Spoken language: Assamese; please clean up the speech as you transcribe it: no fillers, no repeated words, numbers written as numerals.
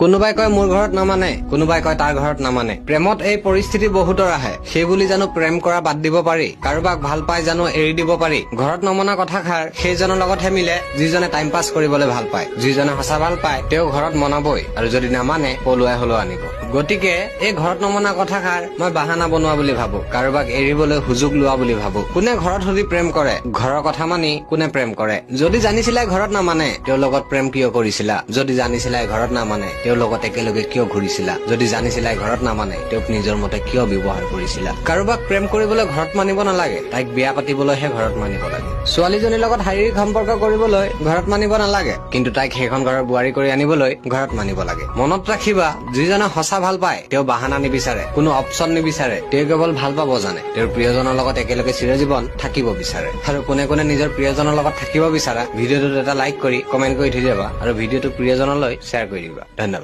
কোনোবাই কয় মোৰ ঘৰত নামানে, কোনোবাই কয় তাৰ ঘৰত নামানে। প্ৰেমত এই পৰিস্থিতি বহুতৰ আহে, সেইবুলি জানো প্ৰেম কৰা বাদ দিব পাৰি? কাৰোবাক ভাল পাই জানো এৰি দিব পাৰি? ঘৰত নমনা কথাষাৰ সেইজনৰ লগতহে মিলে যিজনে টাইম পাছ কৰিবলৈ ভাল পায়। যিজনে সঁচা ভাল পায় তেওঁ ঘৰত মনাবই, আৰু যদি নামানে পলুৱাই হলেও আনিব। গতিকে এই ঘৰত নমনা কথাষাৰ মই বাহানা বনোৱা বুলি ভাবো, কাৰোবাক এৰিবলৈ সুযোগ লোৱা বুলি ভাবো। কোনে ঘৰত সুধি প্ৰেম কৰে? ঘৰৰ কথা মানি কোনে প্ৰেম কৰে? যদি জানিছিলাই ঘৰত নামানে তেওঁৰ লগত প্ৰেম কিয় কৰিছিলা? যদি জানিছিলাই ঘৰত নামানে তেওঁৰ লগত একেলগে কিয় ঘূৰিছিলা? যদি জানিছিলাই ঘৰত নামানে তেওঁক নিজৰ মতে কিয় ব্যৱহাৰ কৰিছিলা? কাৰোবাক প্ৰেম কৰিবলৈ ঘৰত মানিব নালাগে, তাইক বিয়া পাতিবলৈহে ঘৰত মানিব লাগে। ছোৱালীজনীৰ লগত শাৰীৰিক সম্পৰ্ক কৰিবলৈ ঘৰত মানিব নালাগে, কিন্তু তাইক সেইখন ঘৰৰ বোৱাৰী কৰি আনিবলৈ ঘৰত মানিব লাগে। মনত ৰাখিবা, যিজনে সঁচা ভাল পায় তেওঁ বাহানা নিবিচাৰে, কোনো অপচন নিবিচাৰে। তেওঁ কেৱল ভাল পাব জানে, তেওঁৰ প্ৰিয়জনৰ লগত একেলগে চিৰজীৱন থাকিব বিচাৰে। আৰু কোনে কোনে নিজৰ প্ৰিয়জনৰ লগত থাকিব বিচাৰা ভিডিঅ'টোত এটা লাইক কৰি কমেন্ট কৰি থৈ যাবা, আৰু ভিডিঅ'টো প্ৰিয়জনলৈ শ্বেয়াৰ কৰি দিবা। ধন্যবাদ।